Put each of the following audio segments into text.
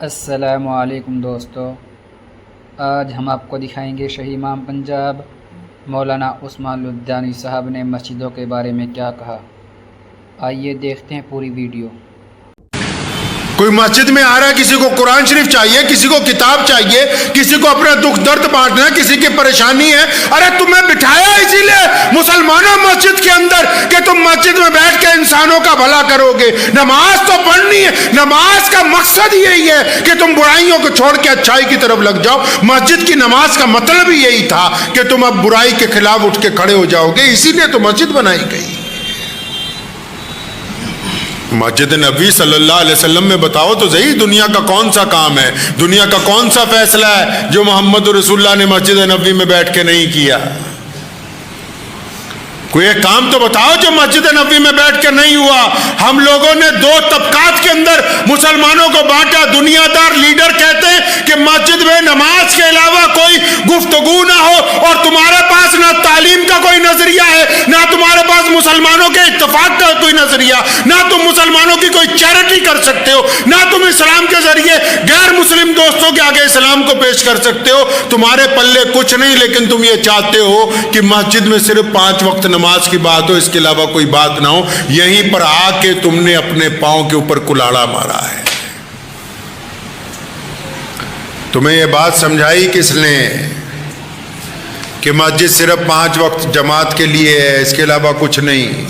السلام علیکم دوستو، آج ہم آپ کو دکھائیں گے شہید امام پنجاب مولانا عثمان لدھیانوی صاحب نے مسجدوں کے بارے میں کیا کہا۔ آئیے دیکھتے ہیں پوری ویڈیو۔ کوئی مسجد میں آ رہا ہے، کسی کو قرآن شریف چاہیے، کسی کو کتاب چاہیے، کسی کو اپنا دکھ درد بانٹنا ہے، کسی کی پریشانی ہے۔ ارے تمہیں بٹھایا اسی لیے مسلمانوں مسجد کے اندر کہ تم مسجد میں بیٹھ کے انسانوں کا بھلا کرو گے۔ نماز تو پڑھنی ہے، نماز کا مقصد یہی ہے کہ تم برائیوں کو چھوڑ کے اچھائی کی طرف لگ جاؤ۔ مسجد کی نماز کا مطلب ہی یہی تھا کہ تم اب برائی کے خلاف اٹھ کے کھڑے ہو جاؤ گے، اسی لیے تو مسجد بنائی گئی۔ مسجد نبوی صلی اللہ علیہ وسلم میں بتاؤ تو صحیح، دنیا کا کون سا کام ہے، دنیا کا کون سا فیصلہ ہے جو محمد رسول اللہ نے مسجد نبوی میں بیٹھ کے نہیں کیا؟ کوئی ایک کام تو بتاؤ جو مسجد نبوی میں بیٹھ کے نہیں ہوا۔ ہم لوگوں نے دو طبقات کے اندر مسلمانوں کو بانٹا۔ دنیا دار لیڈر کہتے ہیں کہ مسجد میں نماز کے علاوہ کوئی گفتگو نہ ہو، اور تمہارے پاس نہ تعلیم کا کوئی نظریہ ہے، نہ تمہارے پاس مسلمانوں کے اتفاق کا کوئی نظریہ، نہ تم مسلمانوں کی کوئی چیریٹی کر سکتے ہو، نہ تم اسلام کے ذریعے غیر مسلم دوستوں کے آگے اسلام کو پیش کر سکتے ہو۔ تمہارے پلے کچھ نہیں، لیکن تم یہ چاہتے ہو کہ مسجد میں صرف 5 وقت نماز کی بات ہو، اس کے علاوہ کوئی بات نہ ہو۔ یہیں پر آ کے تم نے اپنے پاؤں کے اوپر کلاڑا مارا ہے۔ تمہیں یہ بات سمجھائی کس نے کہ مسجد صرف 5 وقت جماعت کے لیے ہے، اس کے علاوہ کچھ نہیں؟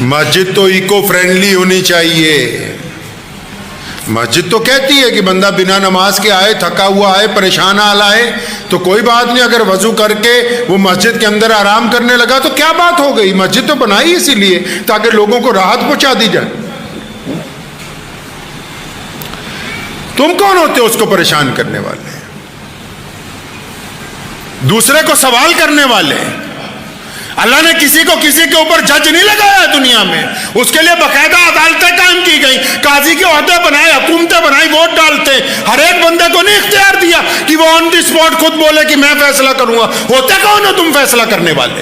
مسجد تو ایکو فرینڈلی ہونی چاہیے۔ مسجد تو کہتی ہے کہ بندہ بنا نماز کے آئے، تھکا ہوا آئے، پریشان حال آئے تو کوئی بات نہیں، اگر وضو کر کے وہ مسجد کے اندر آرام کرنے لگا تو کیا بات ہو گئی؟ مسجد تو بنائی اسی لیے تاکہ لوگوں کو راحت پہنچا دی جائے۔ تم کون ہوتے ہو اس کو پریشان کرنے والے، دوسرے کو سوال کرنے والے؟ اللہ نے کسی کو کسی کے اوپر جج نہیں لگایا دنیا میں، اس کے لیے باقاعدہ عدالتیں قائم کی گئی، قاضی کے عہدے بنائے، حکومتیں بنائی، ووٹ ڈالتے ہیں۔ ہر ایک بندے کو نہیں اختیار دیا کہ وہ آن دی اسپاٹ خود بولے کہ میں فیصلہ کروں گا۔ ہوتے کون ہو تم فیصلہ کرنے والے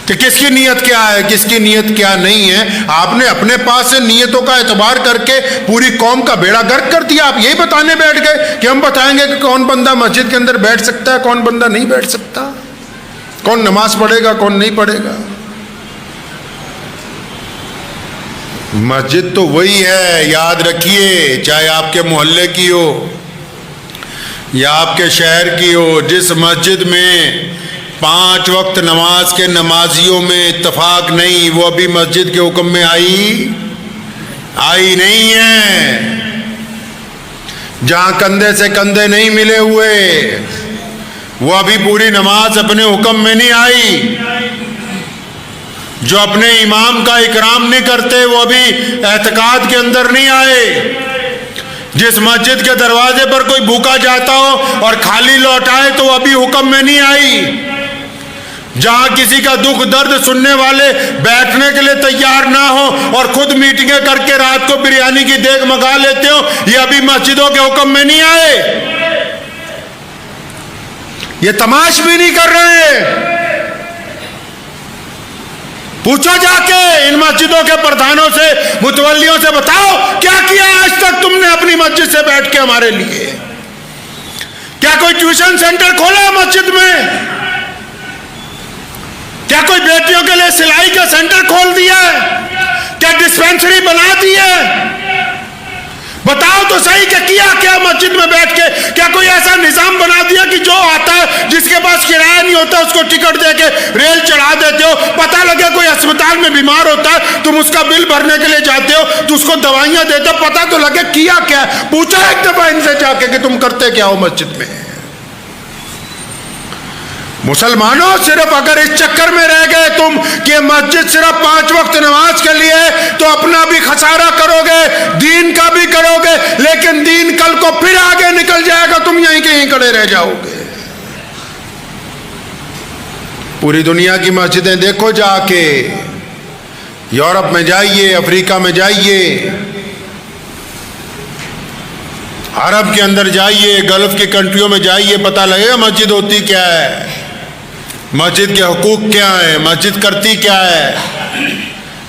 کہ کس کی نیت کیا ہے، کس کی نیت کیا نہیں ہے؟ آپ نے اپنے پاس سے نیتوں کا اعتبار کر کے پوری قوم کا بیڑا گرک کر دیا۔ آپ یہی بتانے بیٹھ گئے کہ ہم بتائیں گے کہ کون بندہ مسجد کے اندر بیٹھ سکتا ہے، کون بندہ نہیں بیٹھ سکتا، کون نماز پڑھے گا، کون نہیں پڑھے گا۔ مسجد تو وہی ہے، یاد رکھیے، چاہے آپ کے محلے کی ہو یا آپ کے شہر کی ہو، جس مسجد میں 5 وقت نماز کے نمازیوں میں اتفاق نہیں، وہ ابھی مسجد کے حکم میں آئی نہیں ہے۔ جہاں کندھے سے کندھے نہیں ملے ہوئے، وہ ابھی پوری نماز اپنے حکم میں نہیں آئی۔ جو اپنے امام کا اکرام نہیں کرتے، وہ ابھی اعتقاد کے اندر نہیں آئے۔ جس مسجد کے دروازے پر کوئی بھوکا جاتا ہو اور خالی لوٹ آئے تو وہ ابھی حکم میں نہیں آئی۔ جہاں کسی کا دکھ درد سننے والے بیٹھنے کے لیے تیار نہ ہو اور خود میٹنگیں کر کے رات کو بریانی کی دیگ منگا لیتے ہو، یہ ابھی مسجدوں کے حکم میں نہیں آئے۔ یہ تماش بھی نہیں کر رہے۔ پوچھو جا کے ان مسجدوں کے پردھانوں سے، متولیوں سے، بتاؤ کیا کیا آج تک تم نے اپنی مسجد سے بیٹھ کے ہمارے لیے؟ کیا کوئی ٹیوشن سینٹر کھولا ہے مسجد میں؟ کیا کوئی بیٹیوں کے لیے سلائی کا سینٹر کھول دیا ہے؟ کیا ڈسپینسری بنا دی ہے؟ بتاؤ تو صحیح کہ کیا مسجد میں بیٹھ کے؟ کیا کوئی ایسا نظام بنا دیا کہ جو آتا ہے، جس کے پاس کرایہ نہیں ہوتا، اس کو ٹکٹ دے کے ریل چڑھا دیتے ہو؟ پتہ لگے کوئی اسپتال میں بیمار ہوتا ہے، تم اس کا بل بھرنے کے لیے جاتے ہو تو اس کو دوائیاں دیتے ہو، پتہ تو لگے کیا ہے۔ پوچھا ایک دفعہ ان سے جا کے کہ تم کرتے کیا ہو مسجد میں؟ مسلمانوں، صرف اگر اس چکر میں رہ گئے تم کہ مسجد صرف 5 وقت نماز کے لیے تو اپنا بھی خسارہ کرو گے، دین کا بھی کرو گے، لیکن دین کل کو پھر آگے نکل جائے گا، تم یہیں کہیں کھڑے رہ جاؤ گے۔ پوری دنیا کی مسجدیں دیکھو جا کے، یورپ میں جائیے، افریقہ میں جائیے، عرب کے اندر جائیے، گلف کی کنٹریوں میں جائیے، پتہ لگے گا مسجد ہوتی کیا ہے، مسجد کے حقوق کیا ہیں، مسجد کرتی کیا ہے۔